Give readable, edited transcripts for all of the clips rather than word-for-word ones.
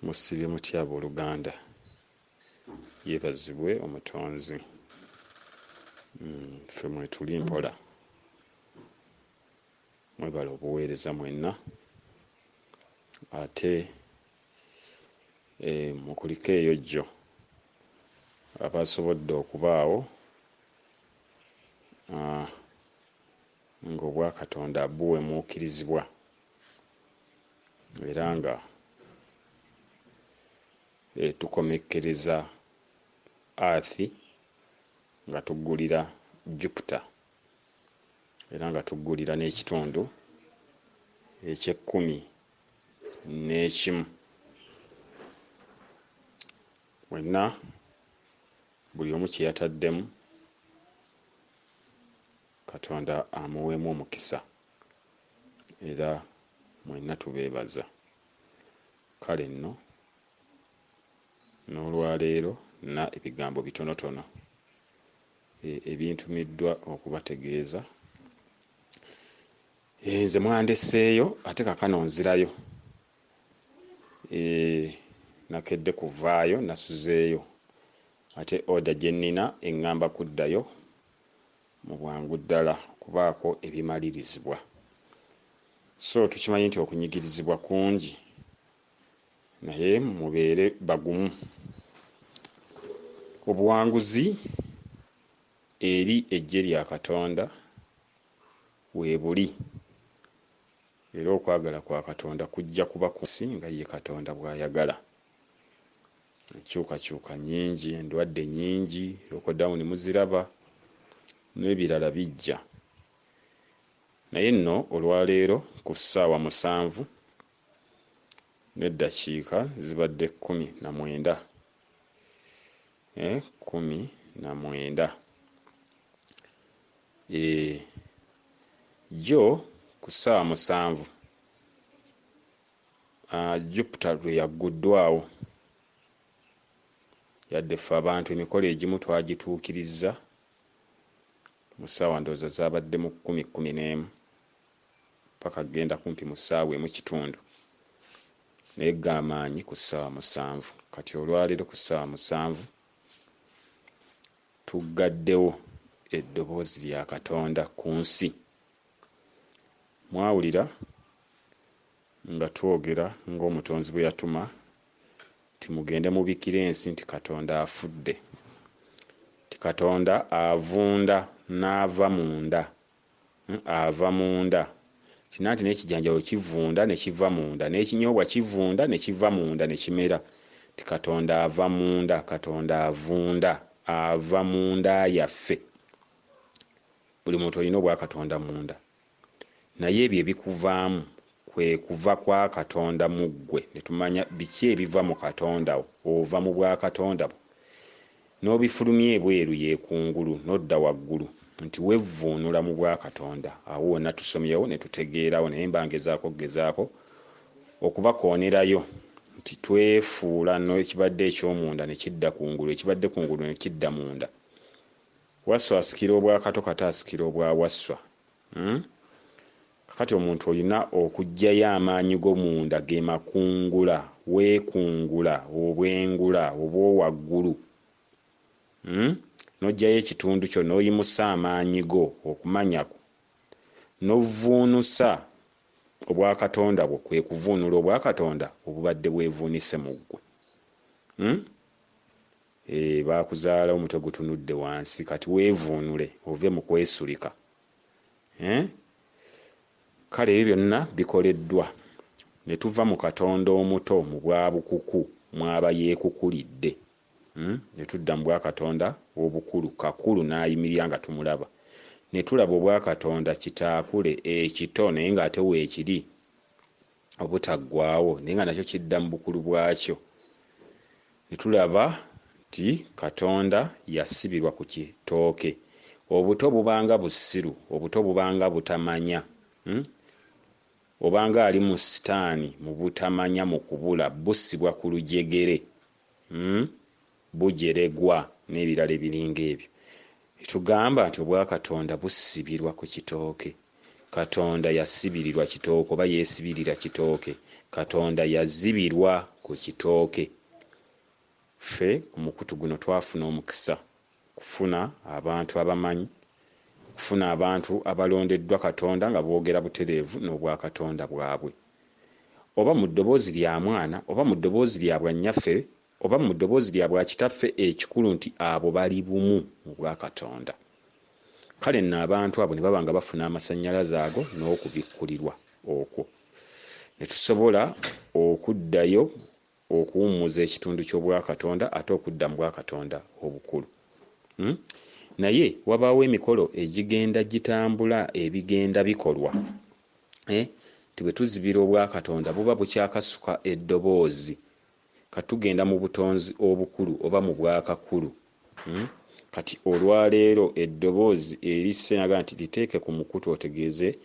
Musibye mutya abooluganda, yeebazibwe omutonzi. Ffe mwe tuli mpola, mwebale obuweereza mwenna. Ate mukuliko eyo jjo abasobodde okubaawo ng'Obwakatonda buwemuukirizibwa era nga tukomekkereza Earth nga tuggulira Jupiter era nga tuggulira n'ekitundu eky'11. Mwenna buli omu kye yataddemu Katonda amuweemu omukisa era mwenna tubeebaza. Kale nno n'olwaleero nina ebigambo bitonotono ebintumiddwa okubategeeza. Nze mwandeseeyo ate kakano nzirayo. Nakedde kuvaayo nasuzeeyo ate oda gye nnina eŋŋamba kuddayo mu bwangu ddala kubaako ebimalirizibwa. So tukimanyi nti okunyigirizibwa kungi naye mubeere bagumu. Obuwanguzi eri eggye lya Katonda weebuli era okwagala kwa Katonda kujja kuba ku nsi nga ye Katonda bw'ayagala. Enkyukakyuka nnyingi, endwadde nnyingi, lockdown muziraba n'ebirala bijja. Naye nno olwaleero ku ssaawa 7 n'eddakiika zibadde 19. 19. Jjo ku ssaawa 7 Jupiter lwe yagguddwawo. Yadde ffe abantu emikolo egimu twagituukirizza mu ssaawa ndowooza zaabadde mu 10-11 paka genda kumpi mu ssaawa 1:00 naye g'amaanyi ku ssaawa 7. Kati olwaleero ku ssaawa 7 tuggaddewo eddoboozi lya Katonda ku nsi. Mwawulira nga twogera ng'omutonzi bwe yatuma nti mugende mubikire ensi nti Katonda afudde, nti Katonda avunda n'ava munda. Ava munda kinanti n'ekijanjalo kivunda ne kiva munda, n'ekinyoobwa kivunda ne kiva munda ne kimera. Ti Katonda ava munda, Katonda avunda, ava munda yaffe. Buli muntu olina Obwakatonda munda, naye ebyo ebikuvaamu kwe kuva kwa Katonda mu ggwe. Ne tumanya biki ebiva mu Katonda ova mu Bwakatonda bwo. N'obifulumya ebweru yeekungulu n'odda waggulu nti wevvuunula mu Bwakatonda. Awo wonna tusomyewo ne tutegeerawo, naye mbangezaako okubakoonerayo nti twefuula n'ekibadde eky'omunda ne kidda kungulu, ekibadde kungulu ne kidda munda. Wasswa asikira Obwakato, kata asikira obwa Wasswa. Kakati omuntu olina okuggyayo amaanyi go munda ge makungula, weekungula obwengula obw'owaggulu. N'oggyayo ekitundu kyo n'oyimusa amaanyi go okumanyako, n'ovvuunusa Obwakatonda bwo, kwe kuvuunula Obwakatonda obubadde bwevuunise mu ggwe. Baakuzaala omutwe gutunudde wansi, kati weevuunule ove mu kwesulika. Kale ebyo byonna bikoleddwa ne tuva mu Katonda omuto mu bwabukuku mwaba yeekukulidde, ne tudda mu Bwakatonda obukulu. Kakulu n'ayimirira nga tumulaba, ne tulaba Obwakatonda kitaakule ekito naye ng'ate weekiri obutaggwaawo, naye nga nakyo kidda mu bukulu bwakyo. Ne tulaba nti Katonda yasibirwa ku kitooke. Obuto bubanga busiru, obuto bubanga butamanya, obanga ali mu sitaani mu butamanya mu kubula, bussibwa ku lujegere, bujeregwa n'ebirala ebiringa ebyo. Tugamba nti Obwakatonda busibirwa ku kitooke. Katonda yasibirirwa kitooke oba yeesibirira kitooke. Katonda yazibirwa ku kitooke. Ffe ku mukutu guno twafuna omukisa kufuna abantu abamanyi, kufuna abantu abalondeddwa Katonda nga boogera butereevu n'obwa Katonda bwabwe, oba mu ddoboozi lya mwana, oba mu ddoboozi lya bwannyaffe, oba mu ddoboozi lya bwa kitaffe. Ekikulu nti abo bali bumu mu bwa Katonda. Kale nno abantu abo ne baba nga bafuna amasannyalaze ago n'okubikkulirwa okwo, ne tusobola okuddayo okuwummuza ekitundu ky'obwa Katonda ate okudda mu bwa Katonda obukulu. Naye wabaawo emikolo egigenda gitambula, ebigenda bikolwa ti bwe tuzibira obwa Katonda buba bukyakasuka eddoboozi katugenda mu butonzi obukulu oba mu bwakakulu. Kati olwaleero eddoboozi erisenaga nti liteeke ku mukutu otegeeze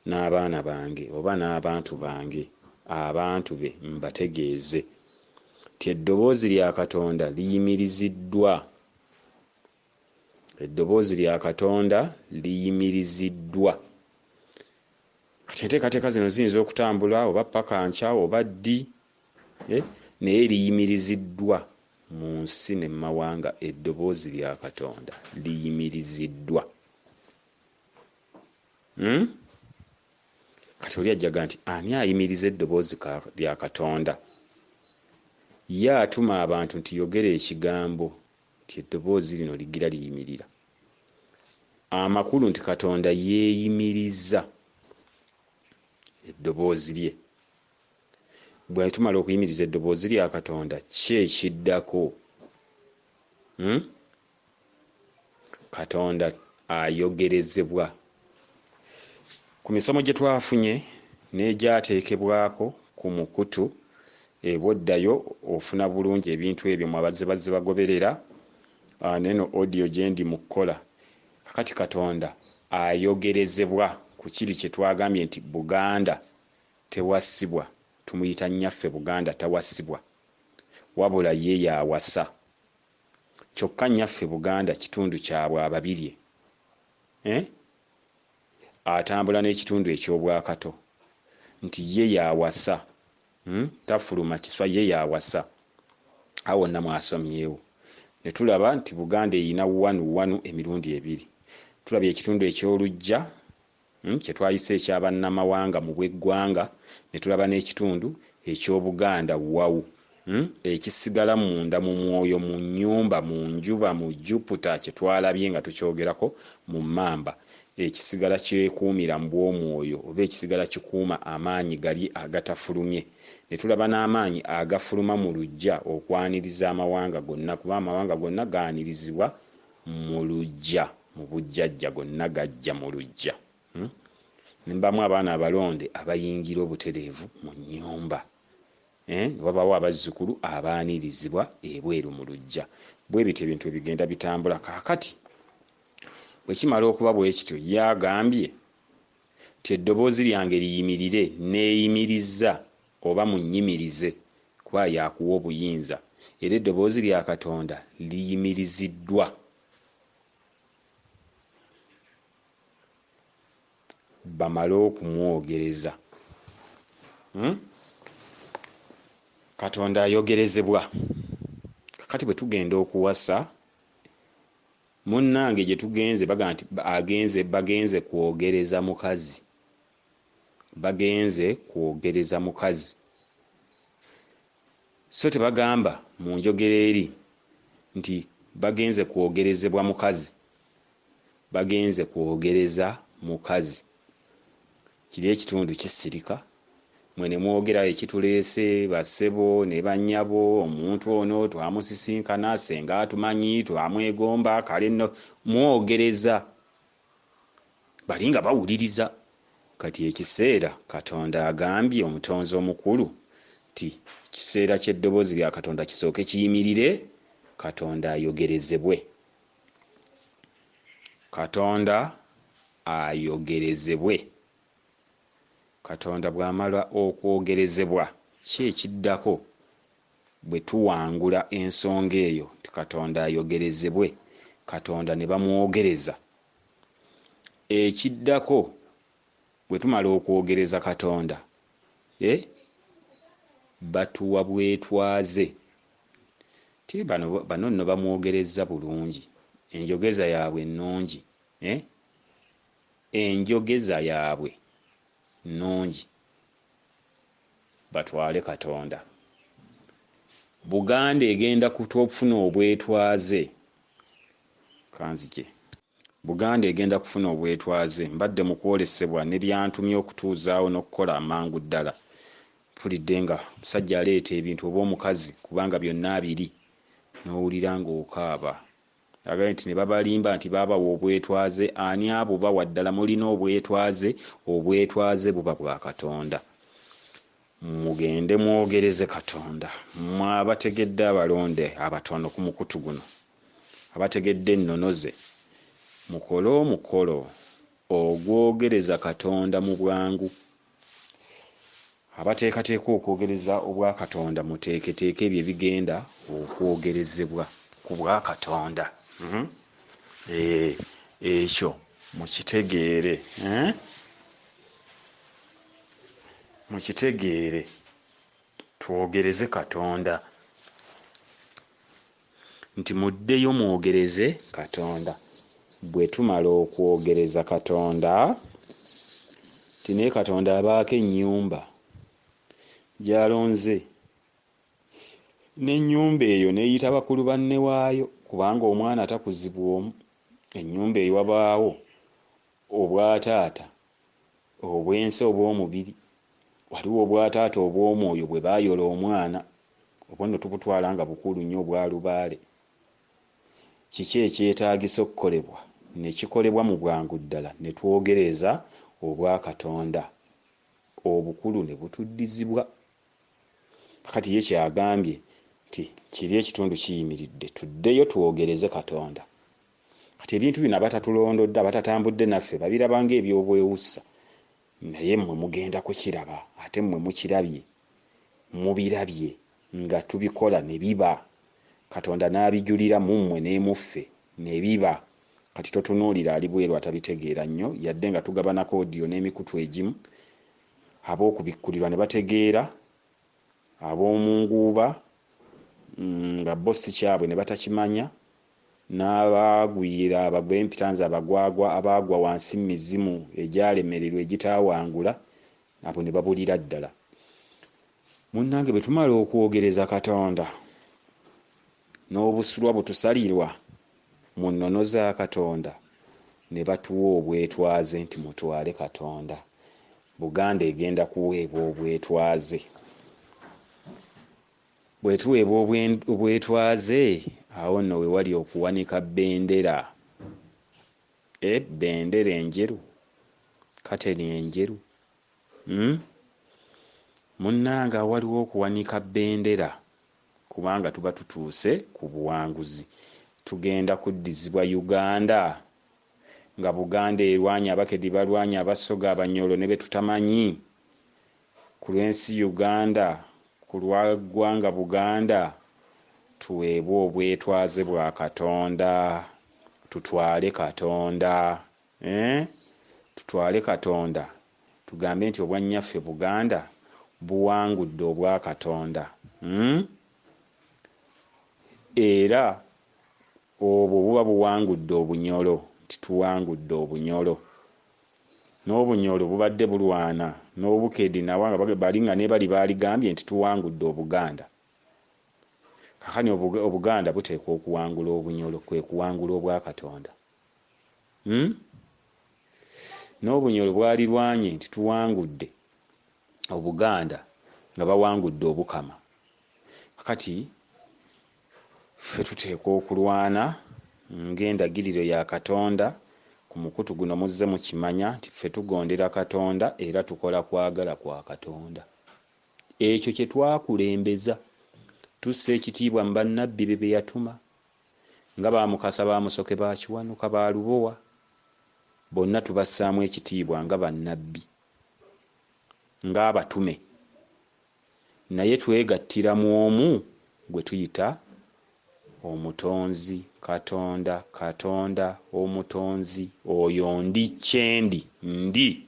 n'abaana bange oba n'abantu bange, abantu be mbategeeze ti eddoboozi lya Katonda liyimiriziddwa. Eddoboozi lya Katonda liyimiriziddwa. Kati enteekateeka zino ziyinza okutambula oba paka nkya oba ddi, naye liyimiriziddwa mu nsi ne mawanga. Eddoboozi lya Katonda liyimiriziddwa. Kati oli ajjaga nti ani ayimiriza eddoboozi lya Katonda? Ye atuma abantu nti yogera ekigambo nti eddoboozi lino ligira liyimirira. Amakulu nti Katonda yeeyimiriza eddoboozi lye. Bwe tumala okuyimiriza eddoboozi lya Katonda, ki ekiddako? Katonda ayogerezebwa. Ku misomo gye twafunye n'egyateekebwako ku mukutu, bw'oddayo ofuna bulungi ebintu ebyo mu abazze bagoberera neno audio gye ndi mu kukola. Kakati Katonda ayogerezebwa ku kiri kye twagambye nti Buganda tewassibwa, tumuyita nnyaffe Buganda tawassibwa, wabula ye yaawasa. Kyokka nnyaffe Buganda kitundu kyabwe ababirye, atambula n'ekitundu eky'Obwakato, nti ye yaawasa, tafuluma kiswa, ye yaawasa. Awo wonna mwasomyewo ne tulaba nti Buganda erina wanu emirundi ebiri. Tulabye ekitundu eky'Olujja kye twayise ekyabannamawanga mu bw'eggwanga, ne tulaba n'ekitundu eky'Obuganda wawu, ekisigala munda mu mwoyo, mu nnyumba, mu njuba, mu Jupiter kye twalabye nga tukyogerako mu Mamba, ekisigala kyekuumira mu bw'omwoyo oba ekisigala kikuuma amaanyi gali agatafulumye. Ne tulaba n'amaanyi agafuluma mu luggya okwaniriza amawanga gonna, kuba amawanga gonna gaanirizibwa mu luggya, mu bujjajja gonna gajja mu luggya. Nimbamu abaana abalonde abayingira obutereevu mu nnyumba, wabaawo abazzukulu abaanirizibwa ebweru mu luggya. Bwe bityo ebintu ebigenda bitambula. Kaakati bwe kimala okuba bwe kityo, yagambye ti eddoboozi lyange liyimirire, neeyimiriza oba munnyimirize, kuba yakuwa obuyinza. Era eddoboozi lya Katonda liyimiriziddwa. Bamale okumwogereza. Katonda ayogerezebwa. Kakati bwe tugenda okuwasa, munnange gye tugenze baga nti bagenze kwogereza mukazi. Bagenze kwogereza mukazi. So tebagamba mu njogera eri nti bagenze kwogerezebwa mukazi. Bagenze kwogereza mukazi. Kiri ekitundu kisirika. Mwe ne mwogera ekituleese bassebo ne bannyabo, omuntu ono twamusisinkana, senga atumanyi, twamwegomba, kale nno mwogereza. Bali nga bawuliriza. Kati ekiseera Katonda agambye omutonzi omukulu ti kiseera ky'eddoboozi lya Katonda kisooke kiyimirire, Katonda ayogerezebwe. Katonda ayogerezebwe. Katonda bw'amala okwogerezebwa, ki ekiddako bwe tuwangula ensonga eyo ti Katonda ayogerezebwe, Katonda ne bamwogereza? Ekiddako bwe tumala okwogereza Katonda, batuwa bwetwaze. Ti bano nno bamwogereza bulungi, enjogeza yaabwe nnungi, enjogeza yaabwe nnungi. Batwale Katonda. Buganda egenda kufuna obwetwaze. Kanzije Buganda egenda kufuna obwetwaze. Mbadde mu kwolesebwa ne byantumye okutuuzaawo n'okukola amangu ddala. Mpulidde nga musajja aleeta ebintu oba omukazi kubanga byonna abiri n'owulira ng'okaaba. Agambye nti ne babalimba nti baabawa obwetwaze. Ani abo bawa ddala? Mulina obwetwaze. Obwetwaze buba bwa Katonda. Mugende mwogereze Katonda. Mmwe abategedde abalonde abatono ku mukutu guno, abategedde ennonoze, mukole omukolo ogwogereza Katonda mu bwangu. Abateekateeka okwogereza obwa Katonda muteeketeeke ebyo ebigenda okwogerezebwa ku bwa Katonda. Ekyo mukitegeere, mukitegeere. Twogereze Katonda nti muddeyo mwogereze Katonda. Bwe tumala okwogereza Katonda, ti naye Katonda abaako ennyumba gy'alonze, n'ennyumba eyo neeyita bakulu banne waayo, kubanga omwana takuzibwa omu. Ennyumba eyo wabaawo obwataata obw'ensi obw'omubiri, waliwo obwataata obw'omwoyo bwe baayola omwana. Obwo nno tubutwala nga bukulu nnyo obwa lubaale. Kiki ekyetaagisa okukolebwa? Ne kikolebwa mu bwangu ddala, ne twogereza obwa Katonda, obukulu ne butuddizibwa. Kati ye kyagambye nti kiri ekitundu kiyimiridde, tuddeyo twogereze Katonda. Kati ebintu bino abatatulondodde, abatatambudde naffe babiraba ng'ebyobwewussa, naye mmwe mugenda kukiraba, ate mmwe mukirabye, mubirabye nga tubikola ne biba. Katonda n'abijulira mu mmwe n'emuffe ne biba. Kati totunuulira ali bweru atabitegeera nnyo, yadde nga tugabanako odiyo n'emikutu egimu. Ab'okubikkulirwa ne bategeera, ab'omu nguuba nga bo si kyabwe ne batakimanya, n'abaagwira abagwa empitanzi, abagwagwa abaagwa wansi mizimu egyalemererwa egitaawangula, abo ne babulira ddala. Munnange bwe tumala okwogereza Katonda n'obusulwa butusalirwa mu nnono za Katonda, ne batuwa obwetwaze nti mutwale Katonda. Buganda egenda kuweebwa obwetwaze. Bwe tuweebwa obwetwaze, awo nno we wali okuwanika bbendera. Bbendera enjeru, kateni enjeru. Munnanga waliwo okuwanika bbendera, kubanga tuba tutuuse ku buwanguzi. Tugenda kuddizibwa Uganda, nga Buganda erwanya Abakedi, balwanya Abasoga, Abanyoro ne be tutamanyi. Ku lw'ensi Uganda, ku lwa ggwanga Buganda, tuweebwe obwetwaze bwa Katonda. Tutwale Katonda, tutwale Katonda. Tugambe nti obwannyaffe Buganda buwangudde obwa Katonda. Era obwo buba buwangudde Obunyolo, nti tuwangudde Obunyolo. N'Obunyolo bubadde bulwana n'Obukedi nabo nga bali nga ne bali baaligambye nti tuwangudde Obuganda. Kakani Obuganda buteekwa okuwangula Obunyolo, kwe kuwangula obwa Katonda. N'Obunyolo bwalirwanye nti tuwangudde Obuganda nga bawangudde Obukama. Kakati ffe tuteekwa okulwana ng'endagiriro ya Katonda. Ku mukutu guno muzze mukimanya nti ffe tugondera Katonda era tukola kwagala kwa Katonda. Ekyo kye twakulembeza. Tussa ekitiibwa mu bannabbi be yatuma, nga Baamukasa, Baamusoke, Baakiwanuka, Baalubowa, bonna tubassaamu ekitiibwa nga bannabbi, ng'abatume. Naye twegattira mu omu gwe tuyita Omutonzi Katonda. Katonda Omutonzi, oyo ndi kyendi ndi.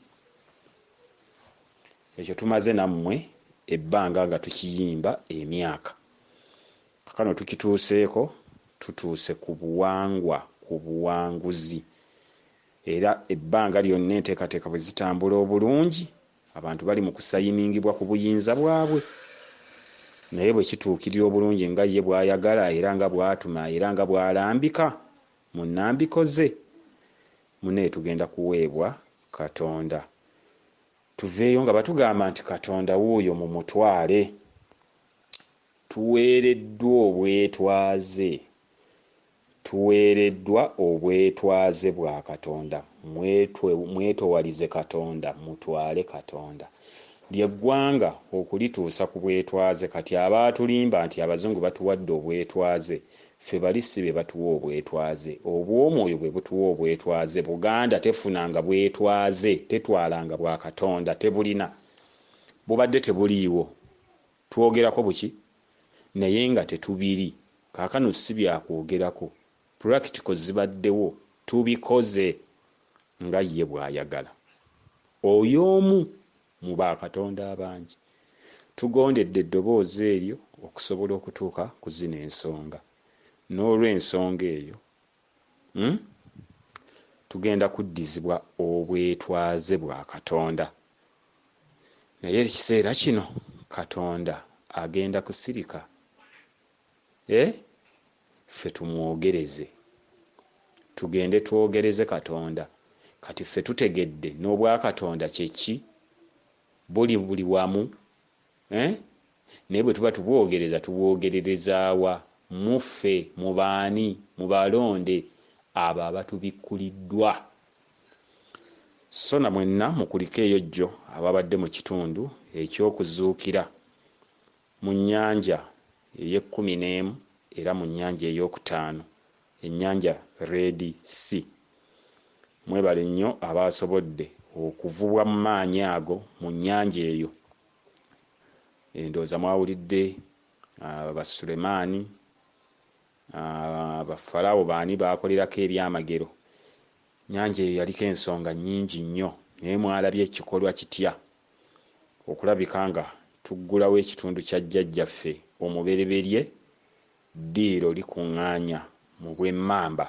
Ekyo tumaze nammwe ebbanga nga tukiyimba emyaka. Kakano tukituuseeko, tutuuse ku buwangwa, ku buwanguzi. Era ebbanga lyonna enteekateeka bwe zitambula obulungi, abantu bali mu kusayiningibwa ku buyinza bwabwe. Naye bwe kituukirira obulungi nga ye bw'ayagala era nga bw'atuma era nga bw'alambika mu nnambiko ze, munaye tugenda kuweebwa Katonda. Tuveeyo nga batugamba nti Katonda wuuyo mu mutwale. Tuweereddwa obwetwaze. Tuweereddwa obwetwaze bwa Katonda. Mwetowalize Katonda, mutwale Katonda. Ly'eggwanga okulituusa ku bwetwaze. Kati abaatulimba nti abazungu batuwadde obwetwaze, ffe balisi be batuwa obwetwaze. Obw'omwoyo bwe butuwa obwetwaze. Buganda tefunanga bwetwaze, tetwalanga bwa Katonda, tebulina. Bubadde tebuliiwo. Twogerako buki? Naye nga tetubiri. Kaakano si byakwogerako. Practical zibaddewo, tubikoze nga ye bw'ayagala. Oyo omu mu bakatonda abangi. Tugondedde eddoboozi eryo okusobola okutuuka ku zino ensonga. N'olw'ensonga eyo tugenda kuddizibwa obwetwaze bwa Katonda. Naye ekiseera kino Katonda agenda kusirika. Ffe tumwogereze. Tugende twogereze Katonda. Kati ffe tutegedde n'obwa Katonda kyeki buli wamu. Naye bwe tuba tubwogereza tubwogererezaawa? Muffe, mu baani, mu balonde abo abatubikkuliddwa. So na mwenna mukuliko eyo jjo ababadde mu kitundu ekyokuzuukira mu nnyanja ey'e11 era mu nnyanja ey'okutaano, ennyanja Red Sea. Mwebale nnyo abaasobodde okuvubwa mu maanyi ago mu nnyanja eyo. Endowooza mwawulidde Abasulemaani, Abafalawo baani baakolerako ebyamagero. Nnyanja eyo yaliko ensonga nnyingi nnyo, naye mwalabye ekikolwa kitya okulabika nga tuggulawo ekitundu kya jjajjaffe omubereberye, ddiiro likuŋŋaanya mu bw'emmamba.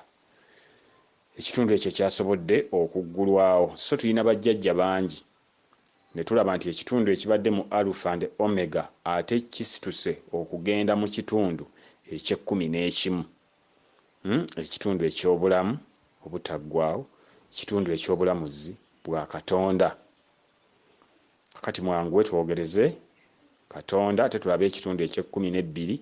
Ekitundu ekyo kyasobodde okuggulwawo. So tulina bajjajja bangi ne tulaba nti ekitundu ekibadde mu Alpha and Omega ate kisituse okugenda mu kitundu eky'e11, ekitundu eky'obulamu obutaggwaawo, ekitundu eky'obulamuzi bwa Katonda. Kakati mwanguwe twogereze Katonda ate tulabe ekitundu eky'e12.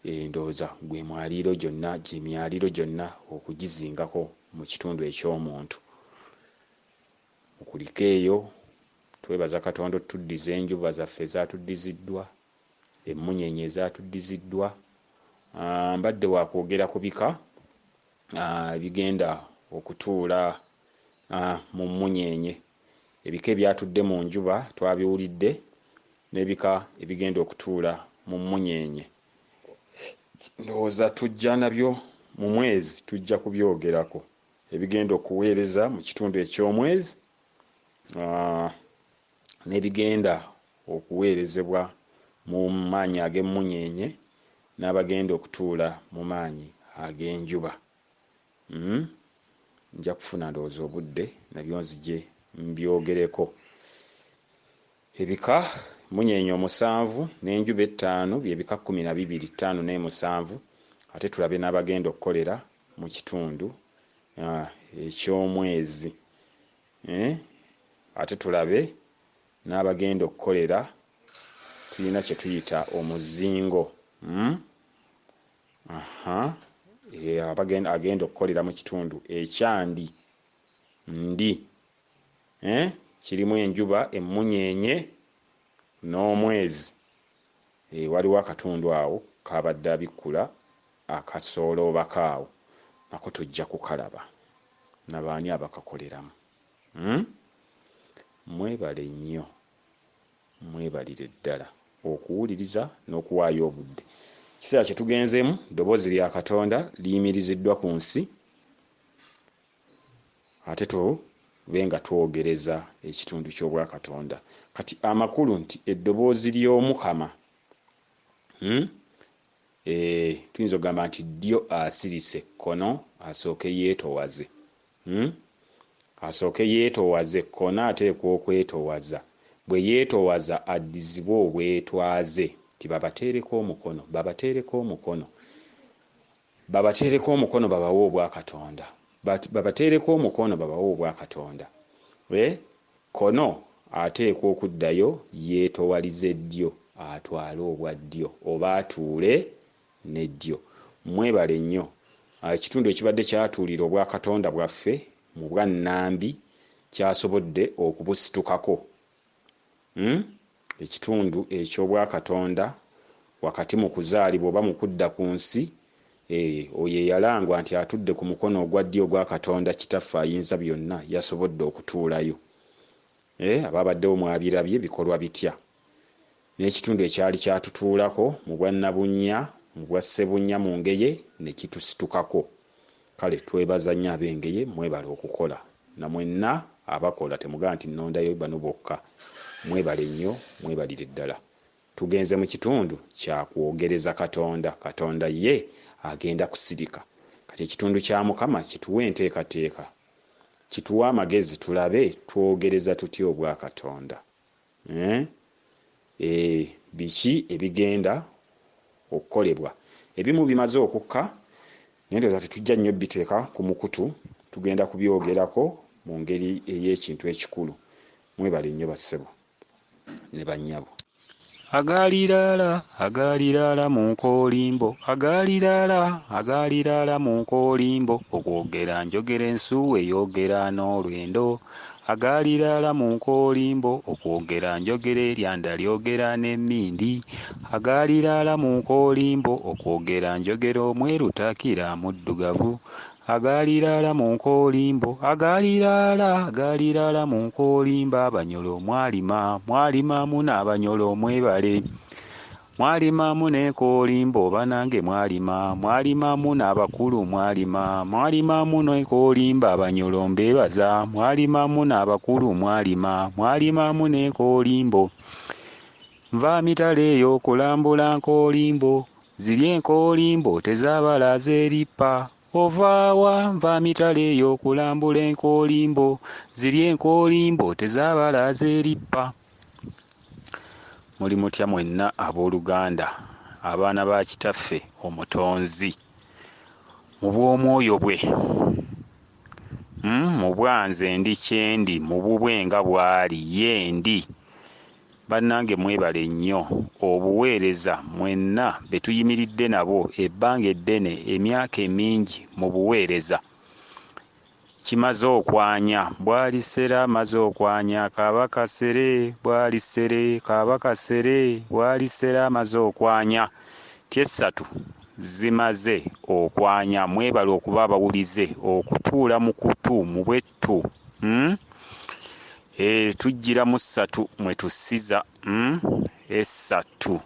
Ndowooza gwe mwaliiro gyonna, gye myaliiro gyonna okugizingako mu kitundu eky'omuntu. Mukuliko eyo twebaza Katonda otuddiza enjuba zaffe ezatuddiziddwa, emmunyeenye ezatuddiziddwa. Mbadde wakwogera ku bika ebigenda okutuula mu mmunyeenye. Ebika ebyatudde mu njuba twabiwulidde, n'ebika ebigenda okutuula mu mmunyeenye. Ndowooza tujja nabyo mu mwezi tujja kubyogerako. Ebigenda okuweereza mu kitundu eky'omwezi n'ebigenda okuweerezebwa mu maanyi ag'emmunyeenye n'abagenda okutuula mu maanyi ag'enjuba. Nja kufuna ndowooza obudde nabyo nzije mbyogereko. Ebika munyeenye 7 n'enjuba 5 byebika 12, 5 ne7. Ate tulabe n'abagenda okukolera mu kitundu eky'omwezi. Ate tulabe n'abagenda okukolera, tulina kye tuyita omuzingo. Agenda okukolera mu kitundu ekyandi ndi. Kirimu enjuba, emmunyeenye n'omwezi. Waliwo akatundu awo kabadde abikkula akasoolo oba kaawo, nako tujja kukalaba nabaani abakakoleramu. Mwebale nnyo, mwebalire ddala okuwuliriza n'okuwaayo obudde. Kiseera kye tugenzeemu, ddoboozi lya Katonda liyimiriziddwa ku nsi. Ate benga twogereza ekitundu ky'obwa Katonda. Kati amakulu nti eddoboozi ly'Omukama tuyinza okugamba nti ddyo asirise kkono asooke yeetowaze. Asooke yeetowaze kkono ateekwa okwetowaza. Bwe yeetowaza addizibwe obwetwaze ti babateereko omukono, babateereko omukono, babateereko omukono babawe obwa Katonda, babateereko omukono babawe obwa Katonda. Kono ateekwa okuddayo yeetowalize ddyo atwale obwa ddyo oba atuule n'eddyo. Mwebale nnyo. Ekitundu ekibadde kyatuulira obwa Katonda bwaffe mu bwannambi kyasobodde okubusitukako. Ekitundu eky'obwa Katonda wakati mu kuzaalibwa oba mu kudda ku nsi, oyo eyalangwa nti atudde ku mukono ogwa ddyo ogwa Katonda Kitaffe Ayinza Byonna yasobodde okutuulayo. Ababaddewo mwabirabye bikolwa bitya. N'ekitundu ekyali kyatutuulako mu bwannabunnya, mu bwa Ssebunnya mu Ngeye ne kitustukako. Kale twebaza nnyo ab'Engeye, mwebale okukola. Na mwenna abakola temugaa nti nnondayo bano bokka. Mwebale nnyo, mwebalire ddala. Tugenze mu kitundu kya kwogereza Katonda. Katonda ye agenda kusirika. Kati ekitundu kya Mukama kituwa enteekateeka, kituwa amagezi tulabe twogereza tutya obwa Katonda. Biki ebigenda okukolebwa. Ebimu bimaze okukka naye ndowooza tetujja nnyo biteeka ku mukutu, tugenda kubyogerako mu ngeri ey'ekintu ekikulu. Mwebale nnyo bassebo ne bannyabo. Agaaliraala mu nkoolimbo, agaaliraala mu nkoolimbo, okwogera njogera ensuwa eyogera n'olwendo. Agaaliraala mu nkoolimbo, okwogera njogera eryanda lyogera n'emmindi. Agaaliraala mu nkoolimbo, okwogera njogera omweru taakira muddugavu. Agaaliraala mu nkoolimbo, agaaliraala mu nkoolimbo, abanyolo mwalima mu n'abanyolo mwebale. Mwalima mu n'enkoolimbo banange mwalima mu n'abakulu mwalima mu n'enkoolimbo abanyolo mbeebaza. Mwalima mu n'abakulu mwalima mu n'enkoolimbo. Nva mitala eyo kulambula nkoolimbo, ziri enkoolimbo tezabalaza erippa. Ovaawa nva mitala eyo kulambula enkoolimbo, ziri enkoolimbo tezabalaza erippa. Muli mutya mwenna abooluganda, abaana ba Kitaffe Omutonzi, mu bw'omwoyo bwe, mu bwanze ndi kyendi, mu bubwe nga bw'ali ye ndi. Bannange mwebale nnyo. Obuweereza mwenna be tuyimiridde nabo ebbanga eddene, emyaka emingi mu buweereza, kimaze okwanya. Bwalisera amaze okwanya, Kabakasere bwalisere, Kabakasere bwalisera amaze okwanya. Tyessatu zimaze okwanya. Mwebale okuba abawulize, okutuula mu kutu mu bwettu. Tujjira mu ssatu mwe tussiza, essatu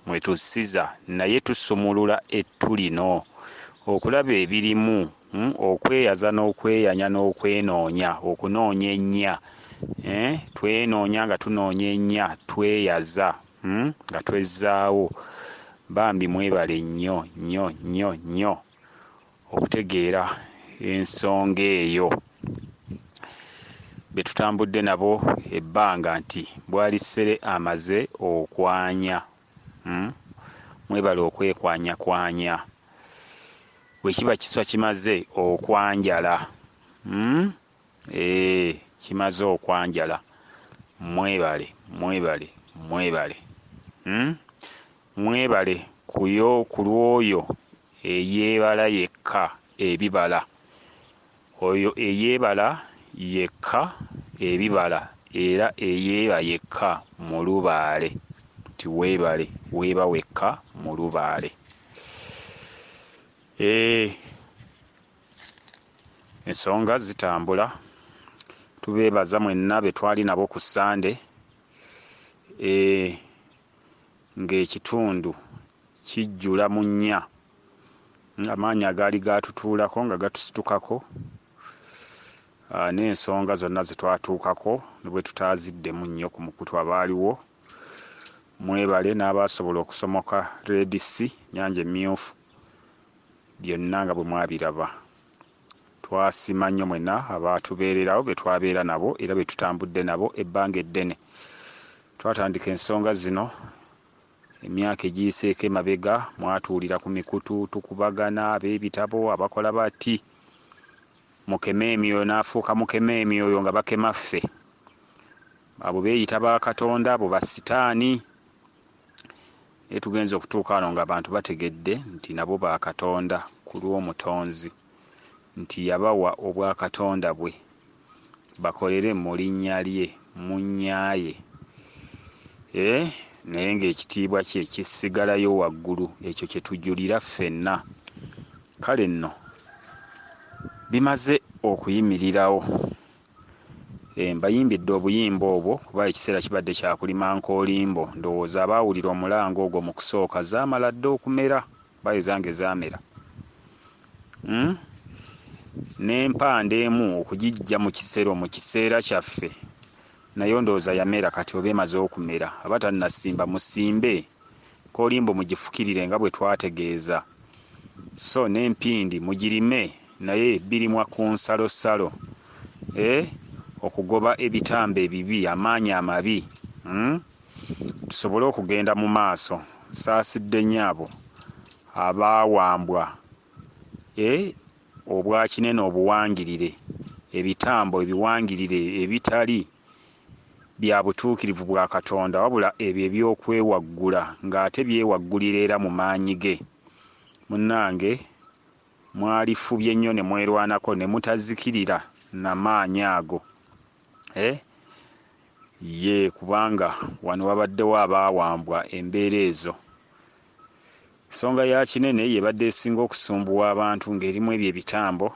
mwe tussiza, naye tusumulula ettu lino okulaba ebirimu, okweyaza n'okweyanya n'okwenoonya, okunoonya ennya. Twenoonya nga tunoonya ennya, tweyaza nga twezzaawo. Bambi mwebale nnyo nnyo nnyo nnyo okutegeera ensonga eyo be tutambudde nabo ebbanga nti bwalisere amaze okwanya. Mwebale okwekwanyakwanya. Bwe kiba kiswa kimaze okwanjala, kimaze okwanjala. Mwebale mwebale mwebale. Mwebale ku lwoyo eyeebala yekka ebibala, oyo eyeebala yekka ebibala era eyeeba yekka mu lubaale. Ti weebale, weeba wekka mu lubaale. Ensonga zitambula. Tubeebaza mwenna be twali nabo ku Sande, ng'ekitundu kijjula mu nnya. Amaanyi agaali gatutuulako nga gatustukako n'ensonga zonna ze twatuukako ne bwe tutaaziddemu nnyo ku mukutu abaaliwo. Mwebale n'abaasobola okusomoka Red Sea, Nnyanja Emmyufu, byonna nga bwe mwabiraba. Twasiima nnyo mwenna abaatubeererawo, be twabeera nabo era be tutambudde nabo ebbanga eddene. Twatandika ensonga zino emyaka egiyiseeko emabega, mwatuulira ku mikutu tukubagana, ab'ebitabo abakola bati. Mukeme emyoyo n'afuuka mukeme emyoyo nga bakema ffe. Abo beeyita ba Katonda, abo ba Sitaani. Naye tugenza okutuuka wano ng'abantu bategedde nti nabo ba Katonda ku lw'Omutonzi, nti yabawa obwa Katonda bwe bakolere mu linnya lye, mu nnyaaye. Naye ng'ekitiibwa kye kisigalayo waggulu, ekyo kye tujulira ffenna. Kale nno bimaze okuyimirirawo. Mbayimbidde obuyimba obwo kuba ekiseera kibadde kya kulima nkoolimbo. Ndowooza abaawulira omulango ogwo mu kusooka zaamala dde okumera, baye zange zaamera. N'empanda emu okugijja mu kisero mu kiseera kyaffe nayo ndowooza yamera, kati oba emaze okumera. Abatannasimba musimbe, nkoolimbo mugifukirire nga bwe twategeeza. So n'empindi mugirime, naye birimwa ku nsalosalo. Okugoba ebitambo ebibi, amaanyi amabi. Tusobole okugenda mu maaso. Saasidde nnyo abo abaawambwa obwa kinene obuwangirire, ebitambo ebiwangirire ebitali bya butuukirivu bwa Katonda, wabula ebyo eby'okwewaggula ng'ate byewaggulira era mu maanyi ge. Munnange mwalifubye nnyo ne mwerwanako ne mutazikirira na maanyi ago. Kubanga wano wabaddewo abaawambwa embeera ezo. Ensonga ya kinene yebadde esinga okusumbuwa abantu ng'erimu ebyo ebitambo,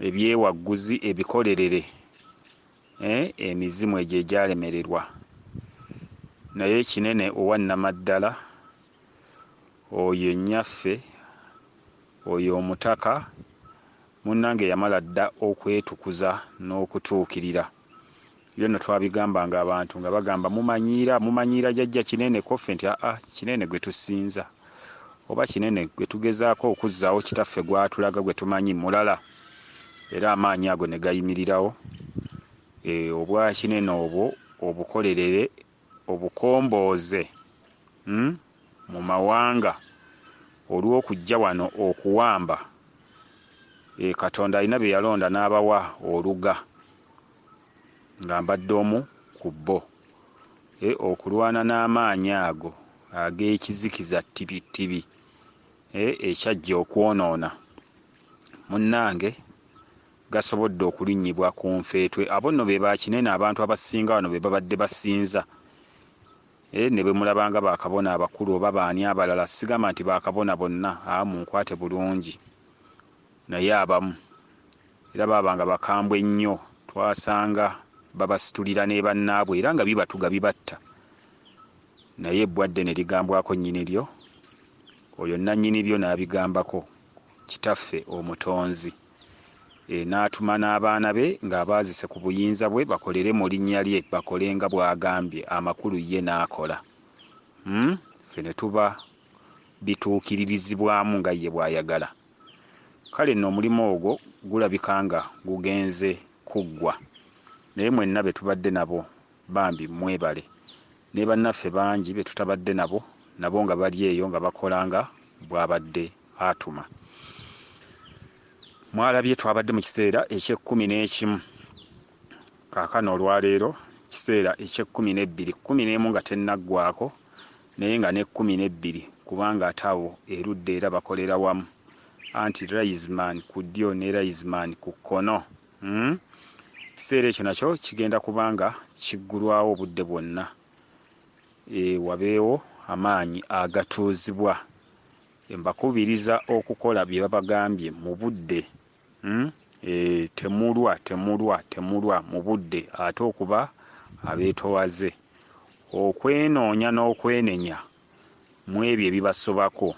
ebyewagguzi, ebikolerere, emizimu egyo egyalemererwa. Naye kinene owa Nnamaddala, oyo nnyaffe, oyo omutaka, munnange yamala dda okwetukuza n'okutuukirira. Byonna twabigambanga abantu nga bagamba mumanyiira jjajja Kinene ko ffe nti Kinene gwe tusinza, oba Kinene gwe tugezaako okuzzaawo kitaffe gw'atulaga gwe tumanyi mulala. Era amaanyi ago ne gayimirirawo. Obwa Kinene obwo obukolerere, obukombooze mu mawanga olw'okujja wano okuwamba. Katonda alina be yalonda n'abawa oluga nga mbadde omu ku bo, okulwana n'amaanyi ago ag'ekizikiza tibitibi, ekyajja okwonoona. Munnange gasobodde okulinnyibwa ku nfeetwe. Abo nno be ba Kinene, abantu abasinga wano be babadde basinza. Ne bwe mulabanga bakabona abakulu oba baani abalala, sigamba nti bakabona bonna, munkwate bulungi, naye abamu era baabanga bakambwe nnyo. Twasanga babasitulira ne bannaabwe era nga bibatuga bibatta, naye ebbwadde ne ligambwako nnyiniryo. Oyo nannyini byo n'abigambako kitaffe Omutonzi, n'atuma n'abaana be ng'abaazise ku buyinza bwe bakolere mu linnya lye, bakole nga bw'agambye, amakulu ye n'akola. Ffe ne tuba bituukiririzibwamu nga ye bw'ayagala. Kale nno omulimu ogwo gulabika nga gugenze kuggwa, naye mwenna be tubadde nabo bambi mwebale. Ne bannaffe bangi be tutabadde nabo nga bali eyo nga bakola nga bw'abadde atuma. Mwalabye twabadde mu kiseera eky'e11. Kaakano olwaleero kiseera eky'e12, 11 nga tennaggwako, naye nga ne12 kubanga ate awo erudde era bakolera wamu. Anti Raisman ku ddyo ne Raisman ku kkono. Kiseera ekyo nakyo kigenda kubanga kiggulwawo obudde bwonna. Wabeewo amaanyi agatuuzibwa. Mbakubiriza okukola bye babagambye mu budde. Temulwa mu budde, ate okuba abeetowaze. Okwenoonya n'okwenenya mu ebyo ebibasobako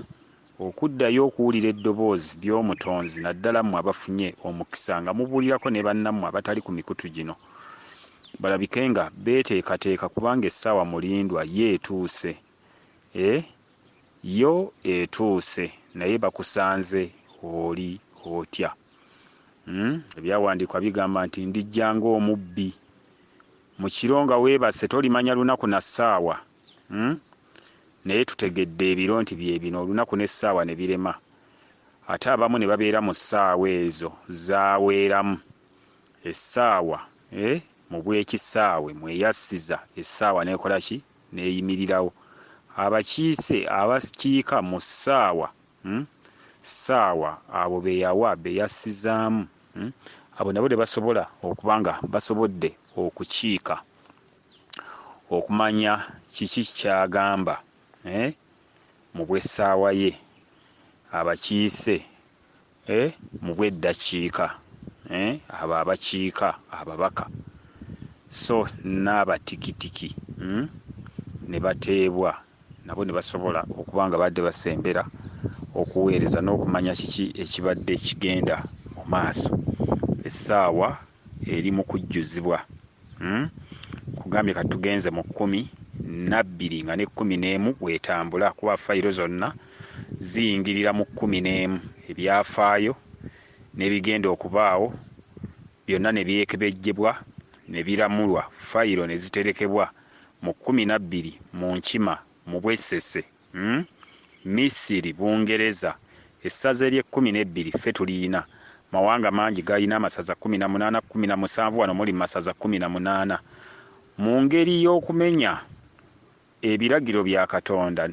okuddayo okuwulira eddoboozi ly'omutonzi naddala mmwe abafunye omukisa nga mubuulirako ne bannammwe abatali ku mikutu gino balabike nga beeteekateeka kubanga essaawa mulindwa ye etuuse yo etuuse naye bakusanze oli otya. Ebyawandiikwa bigamba nti ndijja ng'omubbi mu kiro nga weebase tolimanya lunaku na ssaawa. Naye tutegedde ebiro nti bye bino olunaku n'essaawa ne birema ate abamu ne babeera mu ssaawa ezo zaaweeramu essaawa mu bwekisaawe mweyassiza essaawa nekola ki neeyimirirawo. Abakiise abakiika mu ssaawa abo beyawa beyassizaamu abo nabo tebasobola okuba nga basobodde okukiika okumanya kiki kyagamba mu bw'essaawa ye. Abakiise mu bw'eddakiika abo abakiika ababaka so n'abatikitiki ne bateebwa nabo ne basobola okuba nga badde basembera okuweereza n'okumanya kiki ekibadde kigenda mu maaso. Essaawa eri mu kujjuzibwa. Kugambye kati tugenze mu 12 nga ne 11 bwetambula kuba fayiro zonna ziyingirira mu 11 ebyafaayo n'ebigenda okubaawo byonna ne byekebejjebwa ne biramulwa fayiro ne ziterekebwa mu 12 mu Nkima mu Bwesese Misiri Bungereza essaza ery'e12 ffe tuliina mawanga mangi galina amasaza 18 17 wano muli masaza 18 mu ngeri y'okumenya ebiragiro bya Katonda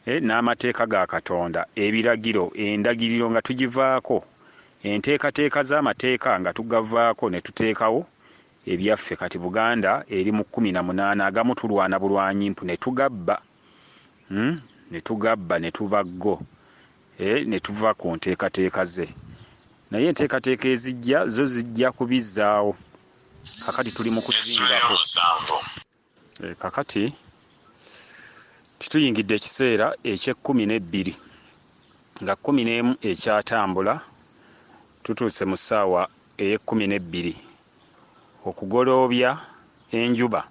n'amateeka ga Katonda. Ebiragiro endagiriro nga tugivaako, enteekateeka z'amateeka nga tugavaako ne tuteekawo ebyaffe. Kati Buganda eri mu 18 agamu tulwana bulwanyi mpu ne tugabba ne tubaggo ne tuva ku nteekateeka ze. Naye enteekateeka ezijja zo zijja kubizzaawo. Kakati tuli mu kuzingako. Kakati tituyingidde ekiseera eky'e12 nga 11 ekyatambula tutuuse mu ssaawa ey'e12 okugoloobya enjuba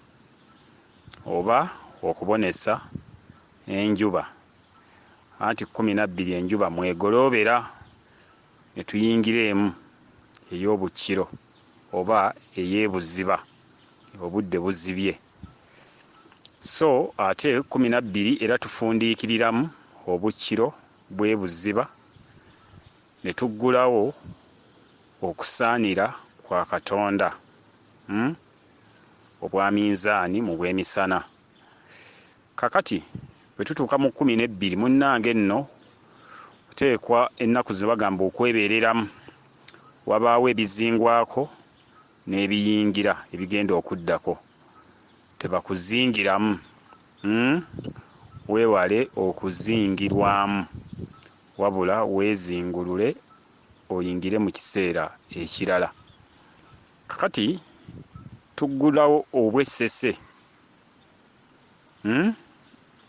oba okubonesa enjuba. Anti 12 enjuba mwegoloobera ne tuyingira emu ey'obukiro oba ey'ebuziba obudde buzibye. So ate 12 era tufundiikiriramu obukiro bwe buziba ne tuggulawo okusaanira kwa Katonda obwa minzaani mu bw'emisana. Kakati bwe tutuuka mu 12 munnange nno oteekwa ennaku ze bagamba okwebeereramu. Wabaawo ebizingwako n'ebiyingira ebigenda okuddako. Tebakuzingiramu weewale okuzingirwamu wabula weezingulule oyingire mu kiseera ekirala. Kakati tuggulawo obwessese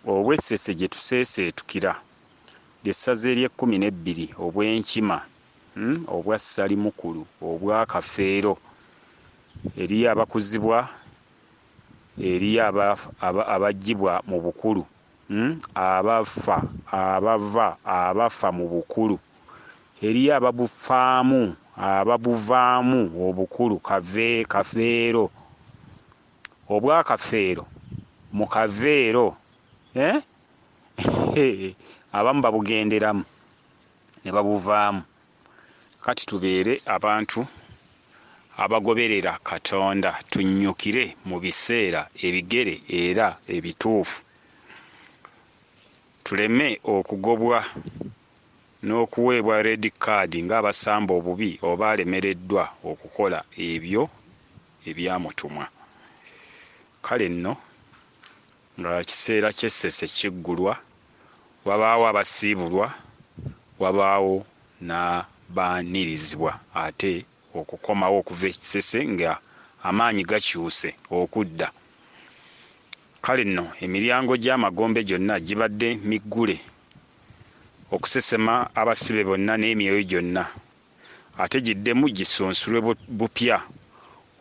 obwessese gye tuseeseetukira lyessaza ery'e12 obw'Enkima obwa Ssalimukulu obwa Kafeero eriyo abakuzibwa eriyo abaggyibwa mu bukulu abafa mu bukulu eriyo ababufaamu ababuvaamu obukulu Kafeero obwa Kafeero mu Kaveero abamu babugenderamu ne babuvaamu. Kati tubeere abantu abagoberera Katonda, tunnyukire mu biseera ebigere era ebituufu, tuleme okugobwa n'okuweebwa red card ng'abasamba obubi oba alemereddwa okukola ebyo ebyamutumwa. Kale nno nga kiseera ky'essese kiggulwa, wabaawo abasiibulwa, wabaawo n'abaanirizibwa ate okukomawo okuva ekisese nga amaanyi gakyuse okudda. Kale nno emiryango gy'amagombe gyonna gibadde miggule okusesema abasibe bonna n'emyoyo gyonna ate giddemu gisunsulwe bupya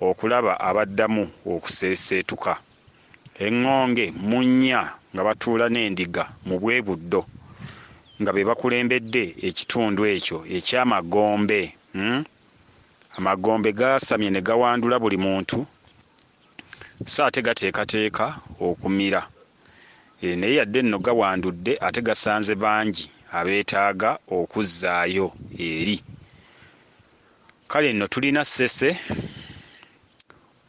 okulaba abaddamu okuseeseetuka. Eŋŋonge munnya nga batuula n'endiga mu bwebuddo nga be bakulembedde ekitundu ekyo eky'amagombe. Amagombe gaasamye ne gawandula buli muntu so ate gateekateeka okumira. Naye yadde nno gawandudde ate gasanze bangi abeetaaga okuzzaayo eri. Kale nno tulina ssese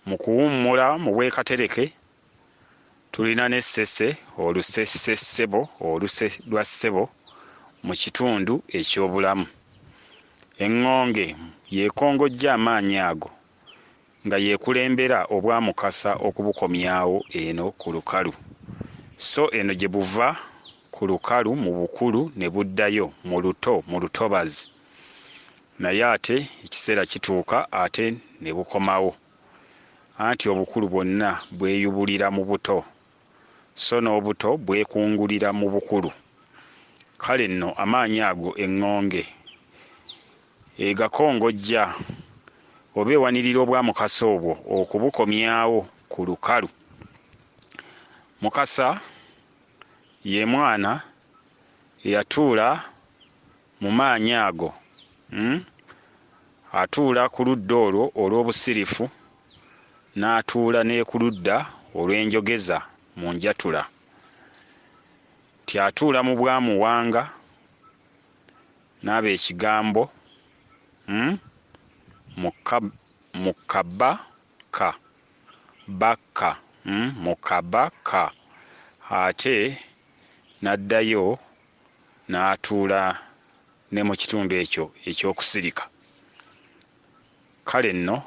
mu kuwummula mu bwekatereke, tulina ne ssese olusesesebo oluse lwa ssebo mu kitundu eky'obulamu. Eŋŋonge yeekongojja amaanyi ago nga yeekulembera obwamukasa okubukomyawo eno ku lukalu. So eno gye buva ku lukalu mu bukulu ne buddayo mu lutobazi. Naye ate ekiseera kituuka ate ne bukomawo. Anti obukulu bwonna bweyubulira mu buto, so n'obuto bwekungulira mu bukulu. Kale nno amaanyi ago eŋŋonge egakongojja oba ewanirira obwamukasa obwo okubukomyawo ku lukalu. Mukasa ye mwana eyatuula mu maanyi ago, atuula ku ludda olwo olw'obusirifu n'atuula ne ku ludda olw'enjogeza mu njatula. Tyatuula mu bwamuwanga n'aba ekigambo mukabaka baka mukabaka ate n'addayo n'atuula ne mu kitundu ekyo eky'okusirika. Kale nno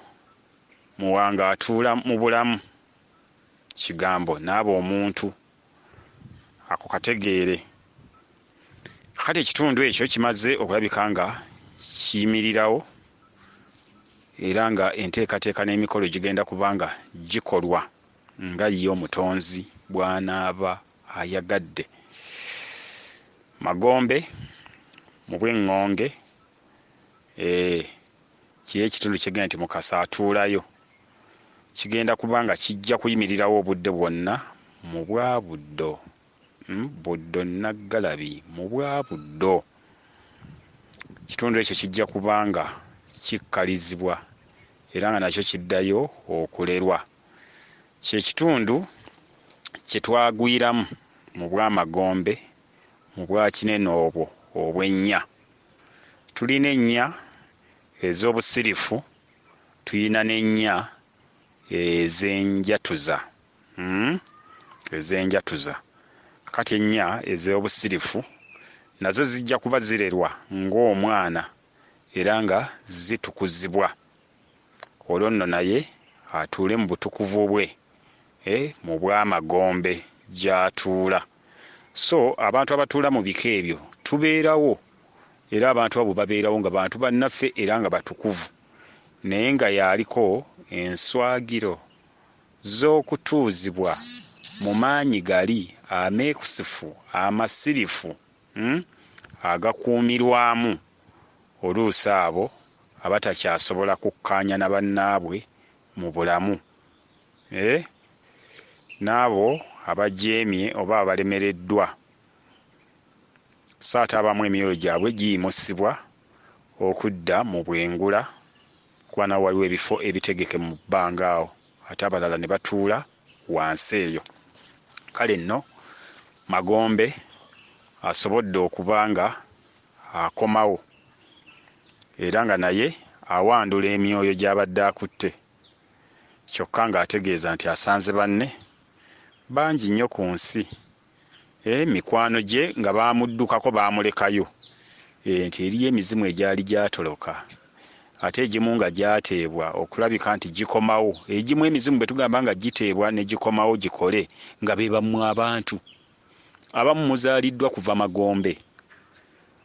muwanga atuula mu bulamu, kigambo n'aba omuntu. Ako kategeere. Kati ekitundu ekyo kimaze okulabika nga kiyimirirawo era nga enteekateeka n'emikolo gigenda kuba nga gikolwa nga ye omutonzi bw'anaaba ayagadde. Magombe mu bw'eŋŋonge kiri ekitundu kigenda nti Mukasa atuulayo, kigenda kuba nga kijja kuyimirirawo obudde bwonna mu bwabuddo. Buddo Naggalabi mu bwabuddo. Ekitundu ekyo kijja kuba nga kikkalizibwa era nga nakyo kiddayo okulerwa. Kyekitundu kye twagwiramu mu bw'amagombe mu bwa kinene obwo obw'ennya. Tulina ennya ez'obusirifu, tulina n'ennya ez'enjatuza. Ez'enjatuza. Kati ennya ez'obusirifu nazo zijja kuba zirerwa ng'omwana era nga zitukuzibwa. Olwo nno naye atuule mu butukuvu bwe mu bw'amagombe gy'atuula. So abantu abatuula mu bika ebyo tubeerawo era abantu abo babeerawo nga bantu bannaffe era nga batukuvu, naye nga yaliko enswagiro z'okutuuzibwa mu maanyi gali ameekusifu amasirifu agakuumirwamu oluusi abo abatakyasobola kukkaanya na bannaabwe mu bulamu, n'abo abajeemye oba abalemereddwa. So ate abamu emyoyo gyabwe giyimusibwa okudda mu bwengula kuba nawo waliwo ebifo ebitegeke mu bbanga awo, ate abalala ne batuula wansi eyo. Kale nno Magombe asobodde okuba nga akomawo era nga naye awandula emyoyo gy'abadde akutte, kyokka ng'ategeeza nti asanze banne bangi nnyo ku nsi. Mikwano gye nga baamuddukako baamulekayo nti eriyo emizimu egyali gyatoloka ate egimu nga gyateebwa okulabika nti gikomawo. Egimu emizimu bwe tugamba nga giteebwa ne gikomawo gikole nga be bammwe abantu abamu muzaaliddwa kuva Magombe.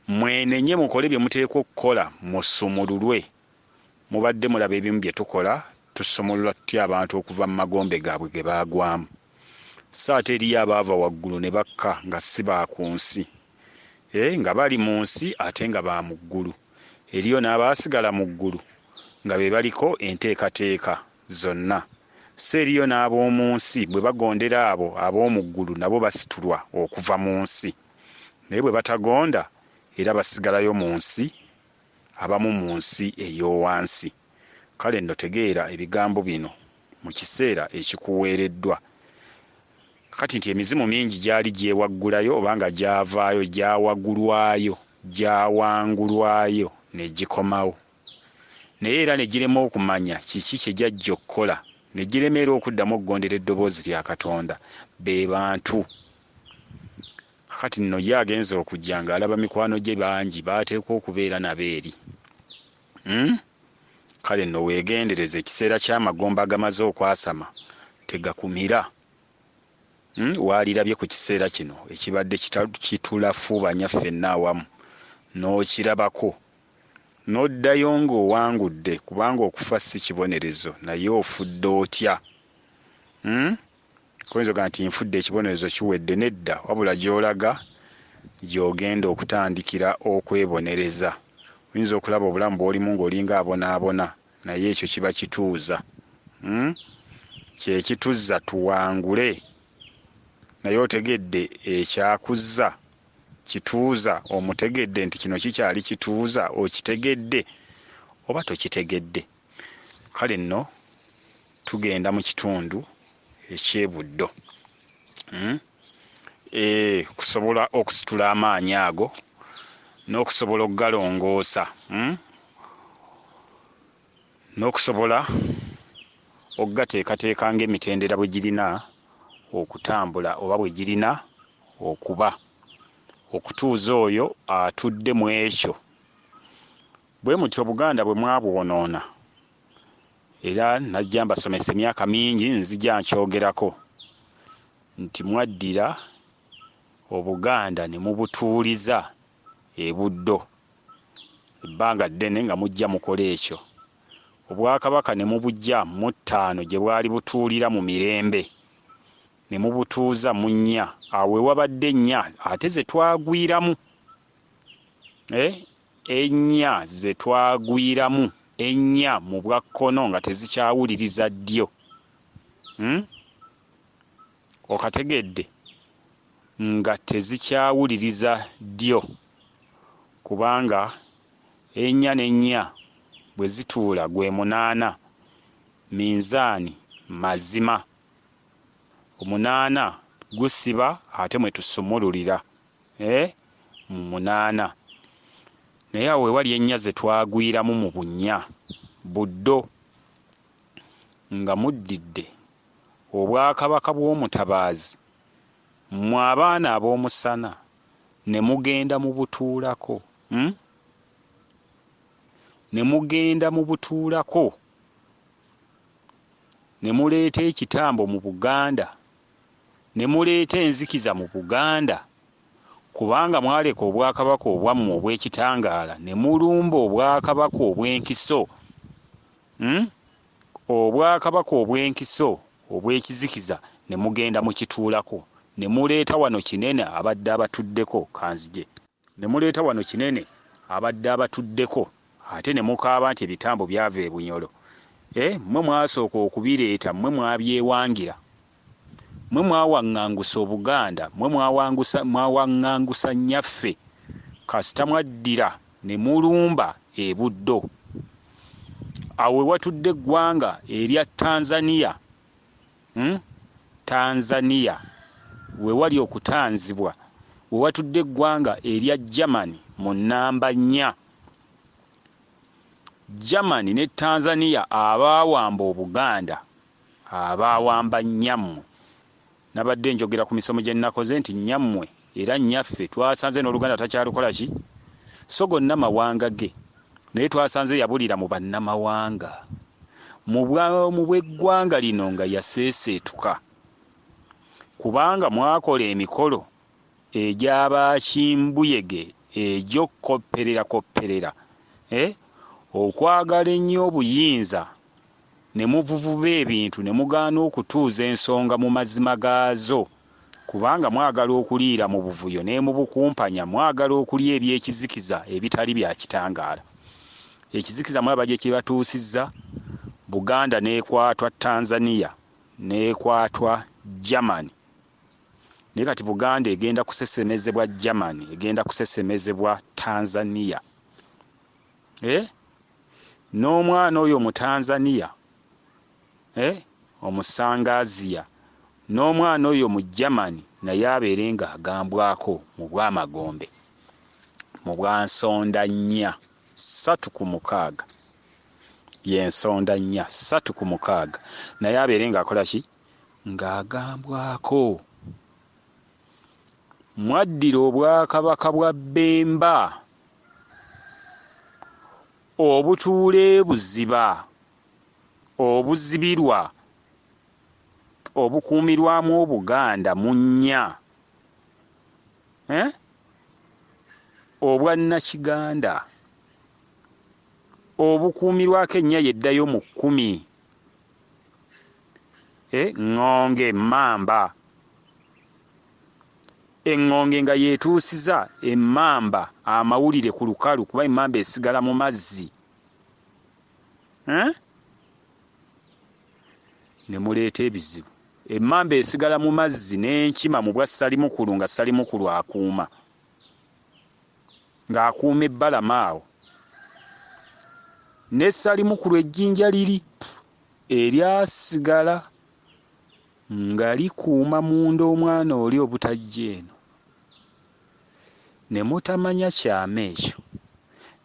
Mwenenye mukole bye muteekwa okukola, musumululwe. Mubadde mulaba ebimu bye tukola, tusumulula tutya abantu okuva mu Magombe gaabwe ge baagwamu. So ate eriyo abaava waggulu ne bakka nga si ba ku nsi. nga bali mu nsi ate nga ba mu ggulu. Eriyo n'abaasigala mu ggulu nga be baliko enteekateeka zonna. So eriyo n'ab'omu nsi bwe bagondera abo ab'omu ggulu nabo basitulwa okuva mu nsi. Naye bwe batagonda era basigalayo mu nsi, abamu mu nsi ey'owansi. Kale nno tegeera ebigambo bino mu kiseera ekikuweereddwa. Kati nti emizimu mingi gyali gyewaggulayo oba nga gyavaayo, gyawaggulwayo, gyawangulwayo ne gikomawo. Naye era ne girema okumanya kiki kye gyajja okukola, ne giremeera okuddamu okugondera eddoboozi lya Katonda, be bantu. Kati nno ye agenza okujja ng'alaba mikwano gye bangi baateekwa okubeera nabo eri. Kale nno weegendereza ekiseera ky'amagomba agamaze okwasama tegakumira. Waalirabye ku kiseera kino ekibadde kitulafuubanya ffenna awamu, n'okirabako n'oddayo ng'owangudde, kubanga okufa si kibonerezo, naye ofudde otya. Koyinza oga nti nfudde ekibonerezo kiwedde, nedda, wabula gy'olaga gy'ogenda okutandikira okwebonereza. Oyinza okulaba obulamu bw'olimu ng'olinga abonaabona, naye ekyo kiba kituuza. Kye kituzza tuwangule. Naye otegedde ekyakuzza kituuza, omutegedde nti kino kikyali kituuza, okitegedde oba tokitegedde? Kale nno tugenda mu kitundu ekyebuddo. Kusobola okusitula amaanyi ago n'okusobola okugalongoosa, n'okusobola okugateekateeka ng'emitendera bwe girina okutambula oba bwe girina okuba, okutuuza oyo atudde mu ekyo. Bwe mutyo Buganda bwe mwabwonoona, era najja mbasomesa emyaka mingi, nzija nkyogerako nti mwaddira Obuganda ne mubutuuliza ebuddo ebbanga ddene nga mujja mukola ekyo. Obwakabaka ne mubujja mu 5 gye bwali butuulira mu mirembe, ne mubutuuza mu 4, awo ewabadde 4 ate ze twagwiramu. Ennya ze twagwiramu, ennya mu Bwakkono nga tezikyawuliriza ddyo. Okategedde nga tezikyawuliriza ddyo, kubanga ennya n'ennya bwe zituula gwe 8, minzaani mazima. 8 gusiba ate mwe tusumululira mu 8. Naye awo ewali ennya ze twagwiramu mu bunnya buddo, nga muddidde obwakabaka bw'omutabaazi, mmwe abaana ab'omusana ne mugenda mu butuulako, ne mugenda mu butuulako, ne muleeta ekitambo mu Buganda, ne muleeta enzikiza mu Buganda, kubanga mwaleka obwakabaka obwammwe obw'ekitangaala ne mulumba obwakabaka obw'enkiso, obwakabaka obw'enkiso obw'ekizikiza ne mugenda mu kituulako, ne muleeta wano kinene abadde abatuddeko, kanzije, ne muleeta wano kinene abadde abatuddeko, ate ne mukaaba nti ebitambo byava e Bunyolo. Mmwe mwasooka okubireeta, mmwe mwabyewangira, mmwe mwawaŋŋangusa Obuganda, mmwe mwawaŋŋangusa nnyaffe, kasita mwaddira ne mulumba e Buddo. Awo watudde eggwanga erya Tanzania, Tanzania we wali okutanzibwa, we watudde eggwanga erya Germany mu nnamba 4. Germany ne Tanzania abaawamba Obuganda, abaawamba nnyammwe. Nabadde njogera ku misomo gye nakoze nti nnyammwe era nnyaffe twasanze n'Oluganda takyalukola ki, so gonna mawanga ge, naye twasanze yabulira mu bannamawanga, mu bw'eggwanga lino nga yaseeseetuka, kubanga mwakola emikolo egy'abakimbuyege egy'okkopperera okwagala ennyo obuyinza, ne muvuvuba ebintu ne mugaana okutuuza ensonga mu mazima gaazo, kubanga mwagala okuliira mu buvuyo ne mu bukumpanya, mwagala okulya ebyekizikiza ebitali bya kitangaala. Ekizikiza mulaba gye kibatuusizza. Buganda n'ekwatwa Tanzania, n'ekwatwa Germany. Naye kati Buganda egenda kusesemezebwa Germany, egenda kusesemezebwa Tanzania. N'omwana oyo mu Tanzania, omusangaziya, n'omwana oyo mu Germany naye abeere ng'agambwako mu bw'amagombe, mu bwa nsonda nnya 3-6, y'ensonda nnya 3-6, naye abeere ng'akola ki? Ng'agambwako. Mwaddira obwakabaka bwa Bemba obutuule buziba, obuzibirwa, obukuumirwamu Obuganda mu nnya, obwa Nnakiganda obukuumirwako ennya yeddayo mu 10, ŋŋonge Mamba, eŋŋonge nga yeetuusiza emmamba amawulire ku lukalu kuba emmamba esigala mu mazzi. Ne muleeta ebizibu. Emmamba esigala mu mazzi n'enkima mu bwa Salimukulu nga Salimukulu akuuma, ng'akuuma ebbalama awo. Ne Salimukulu ejjinja liri eryasigala nga likuuma munda omwana oli obutajja eno. Ne mutamanya kyama ekyo,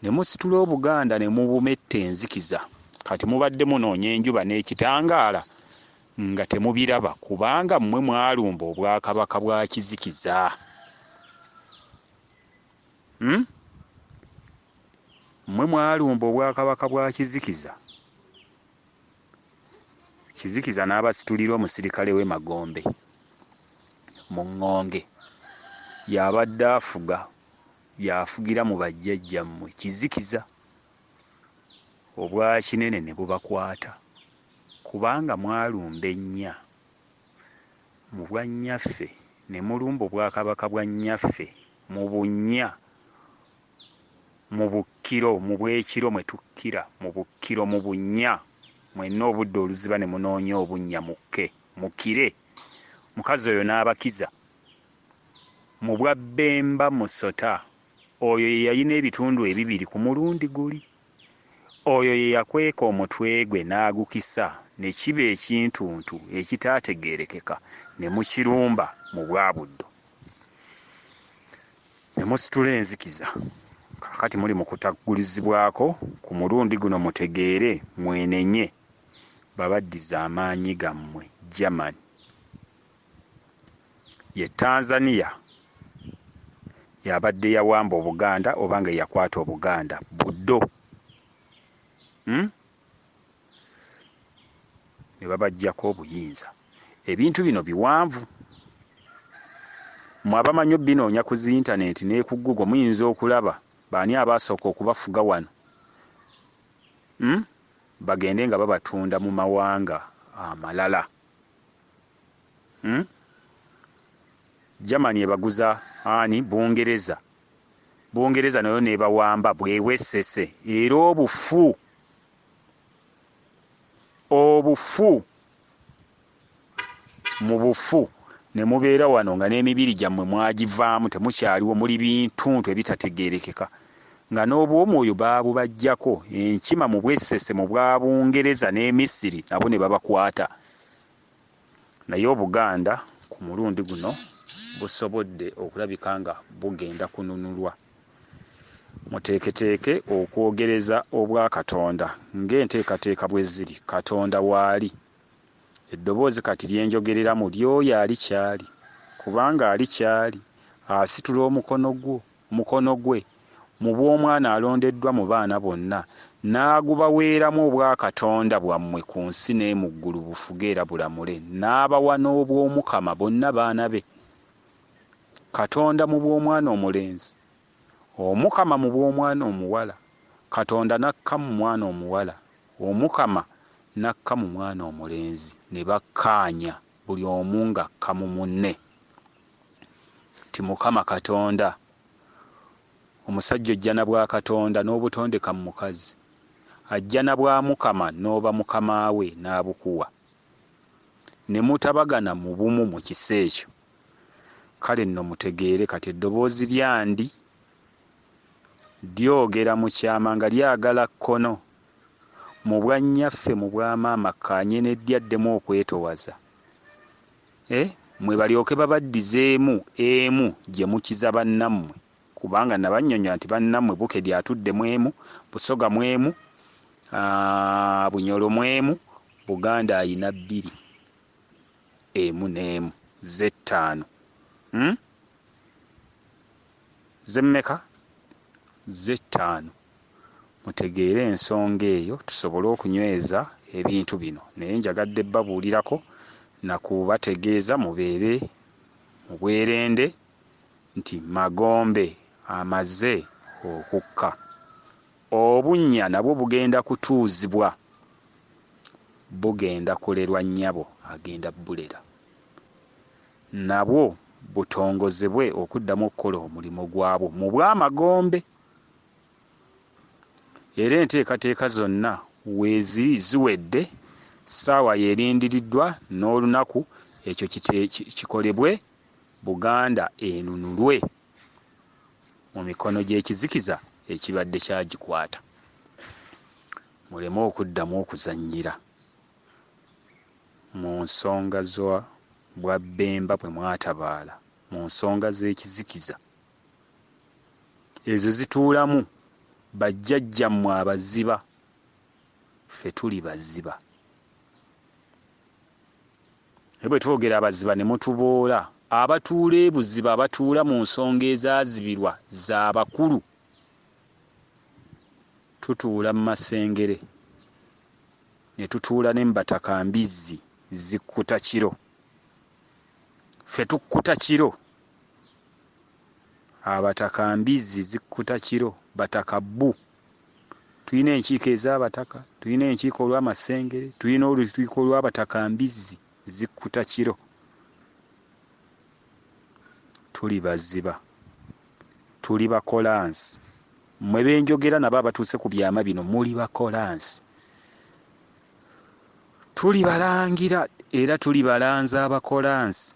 ne musitula Obuganda ne mubumetta enzikiza. Kati mubadde munoonya enjuba n'ekitangaala nga temubiraba kubanga mmwe mwalumba obwakabaka bwa kizikiza. Mmwe mwalumba obwakabaka bwa kizikiza. Kizikiza n'abasitulira omusirikale w'e Magombe mu ŋŋonge, y'abadde afuga, y'afugira mu bajjajjammwe. Kizikiza obwa kinene ne bubakwata kubanga mwalumba ennya mu bwa nnyaffe, ne mulumba obwakabaka bwa nnyaffe mu bunnya, mu bukkiro, mu bwekiro mwe tukkira, mu bukkiro, mu bunnya. Mwenna obudde oluziba ne munoonya obunnya mukke, mukire. Mukazi oyo n'abakiza. Mu bwa Bemba Musota, oyo ye yalina ebitundu 2 ku mulundi guli. Oyo ye yakweka omutwe gwe n'agukisa, ne kiba ekintuntu ekitaategeerekeka, ne mukirumba mu bwa Buddo. Ne musitula enzikiza. Kaakati muli mu kutagulizibwako, ku mulundi guno mutegeere mwenenye babaddiza amaanyi gammwe Germany. Ye Tanzania yabadde yawamba Obuganda oba nga yakwata Obuganda Buddo. Ne babajjako obuyinza. Ebintu bino biwanvu. Mwabamanyi binoonya ku zintaneti ne ku Google muyinza okulaba baani abasooka okubafuga wano. Bagende nga babatunda mu mawanga amalala. Germany ebaguza ani? Bungereza. Bungereza nayo nebawamba bwewesese era obufu mu bufu ne mubeera wano nga n'emibiri gyammwe mwagivaamu, temukyaliwo, muli bintuntu ebitategeerekeka, nga n'obw'omwoyo baabubajjako. Enkima mu bwesese mu bwa Bungereza ne Misiri nabo ne babakwata. Naye Obuganda ku mulundi guno busobodde okulabika nga bugenda kununulwa. Muteeketeeke okwogereza obwa Katonda ng'enteekateeka bwe ziri. Katonda waali. Eddoboozi kati lyenjogerera mu lyoyo alikyali, kubanga alikyali asitula omukono gwe mu bw'omwana alondeddwa mu baana bonna, n'agubaweeramu obwa Katonda bwammwe ku nsi ne mu ggulu bufuge era bulamule, n'abawa n'obw'Omukama bonna baana be. Katonda mu bw'omwana omulenzi, Omukama mu bw'omwana omuwala. Katonda n'akka mu mwana omuwala, Omukama n'akka mu mwana omulenzi, ne bakkaanya buli omu ng'akka mu munne. ti Mukama Katonda. Omusajja ojja na bwa Katonda n'obutondeka mu mukazi, ajja na bwa Mukama n'oba mukama we n'abukuwa, ne mutabagana mu bumu mu kisa ekyo. Kale nno mutegeere kati eddoboozi lyandi lyogera mu kyama nga lyagala kkono, mu bwannyaffe mu bwamaama kaanye nedyaddemu okwetowaza, mwe balyoke babaddizeemu emu gye mukiza bannammwe, kubanga nabannyonnyola nti bannammwe Bukedi atudde mu emu, Busoga mu emu, Bunyolo mu emu, Buganda ayina 2 emu n'emu Z5. Zemmeka? Z5. Mutegeere ensonga eyo tusobole okunyweza ebintu bino, naye njagadde babuulirako na kubategeeza mubeere mu bwerende nti Magombe amaze okukka. Obunnya nabwo bugenda kutuuzibwa, bugenda kulerwa nnyabo agenda bulera, nabwo butongozebwe okuddamu okukola omulimu gwabwo mu bw'Amagombe. Era enteekateeka zonna weeziri ziwedde, ssaawa yerindiriddwa n'olunaku ekyo kikolebwe, Buganda enunulwe mu mikono gy'ekizikiza ekibadde kyagikwata. Muleme okuddamu okuzannyira mu nsonga za bwa Bemba bwe mwatabaala, mu nsonga z'ekizikiza. Ezo zituulamu bajjajjammwe abaziba, ffe tuli baziba. Naye bwe twogera abaziba ne mutuboola, abatuula ebuziba, abatuula mu nsonga ezaazibirwa z'abakulu. Tutuula mu Masengere, ne tutuula ne mu Batakambizzi, zikkuta kiro. Ffe tukkuta kiro. Abatakambizzi zikkuta kiro, Batakabbu. Tulina enkiiko ez'Abataka, tulina enkiiko olw'Amasengere, tulina olukiiko olw'Abatakambizzi, zikkuta kiro. Tuli baziba, tuli bakolansi. Mmwe benjogera nabo abatuuse ku byama bino muli bakolansi. Tuli balangira era tuli balanza abakolansi.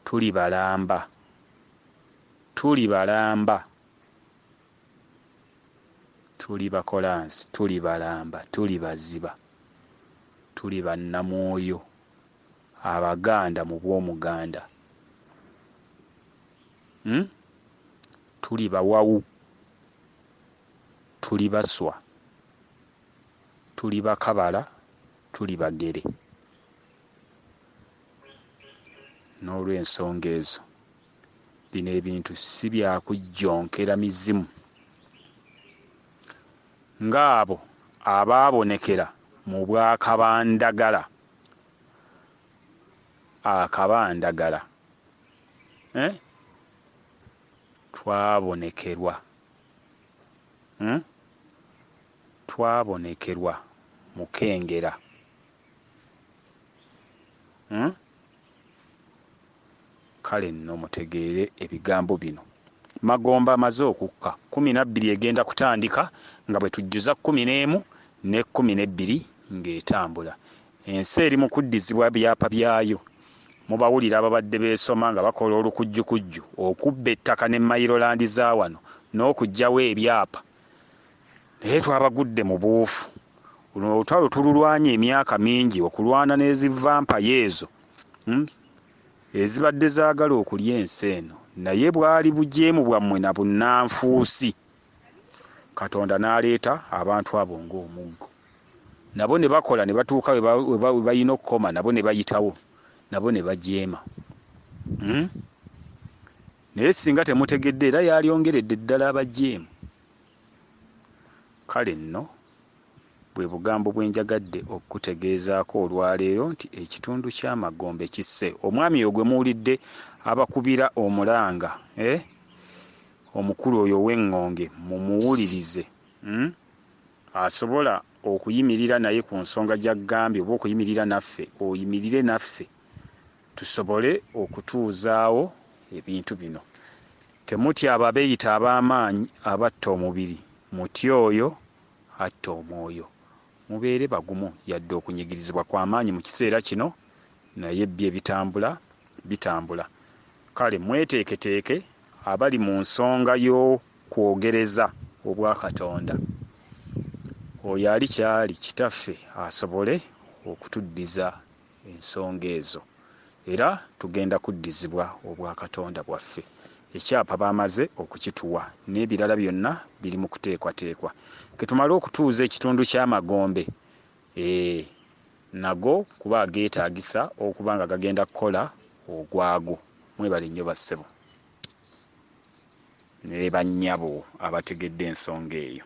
Tuli balamba, tuli balamba, tuli bakolansi, tuli balamba, tuli baziba, tuli bannamwoyo, Abaganda mu bw'Omuganda. Tuli bawawu, tuli baswa, tuli bakabala, tuli bagere. N'olw'ensonga ezo, bino ebintu si byakujjonkera mizimu. Ng'abo abaabonekera mu bwakabandagala, akabandagala, twabonekerwa, twabonekerwa Mukengera. Kale nno mutegeere ebigambo bino. Magombe amaze okukka, 12 egenda kutandika nga bwe tujjuza 11 ne 12 ng'etambula. Ensi eri mu kuddizibwa byapa byayo. Mubawulira ababadde beesoma nga bakola olukujjukujju okubba ettaka ne mayirolandi za wano n'okugjawo ebyapa. Naye twabagudde mu buufu. Luno olutalo tululwanye emyaka mingi, okulwana n'ezivampayo ezo ezibadde zaagala okulya ensi eno, naye bwali bujeemu bwammwe na bunnanfuusi, Katonda n'aleeta abantu abo ng'omuggo. Nabo ne bakola ne batuuka we balina okukoma, nabo ne bayitawo, nabo ne bajeema. Naye singa temutegedde era yalyongeredde ddala abajeemu. Kale nno bwe bugambo bwe njagadde okutegeezaako olwaleero nti ekitundu ky'Amagombe kisse. Omwami oyo gwe muwulidde abakubira omulanga, omukulu oyo ow'Engonge, mumuwulirize, asobola okuyimirira naye ku nsonga gy'aggambye, oba okuyimirira naffe, oyimirire naffe tusobole okutuuzaawo ebintu bino. Temutya ababeeyita ab'amaanyi abatta omubiri, mutya oyo atta omwoyo. Mubeere bagumu yadde okunyigirizibwa kw'amaanyi mu kiseera kino, naye bye bitambula. Kale mweteeketeeke abali mu nsonga y'okwogereza obwa Katonda. Oyo ali kyali kitaffe asobole okutuddiza ensonga ezo, era tugenda kuddizibwa obwa Katonda bwaffe. Ekyapa bamaze okukituwa n'ebirala byonna biri mu kuteekwateekwa. Ketumale okutuuza ekitundu ky'Amagombe nago kuba ageetaagisa okuba nga gagenda kukola ogwago. Mwebale nnyo bassebo ne bannyabo abategedde ensonga eyo.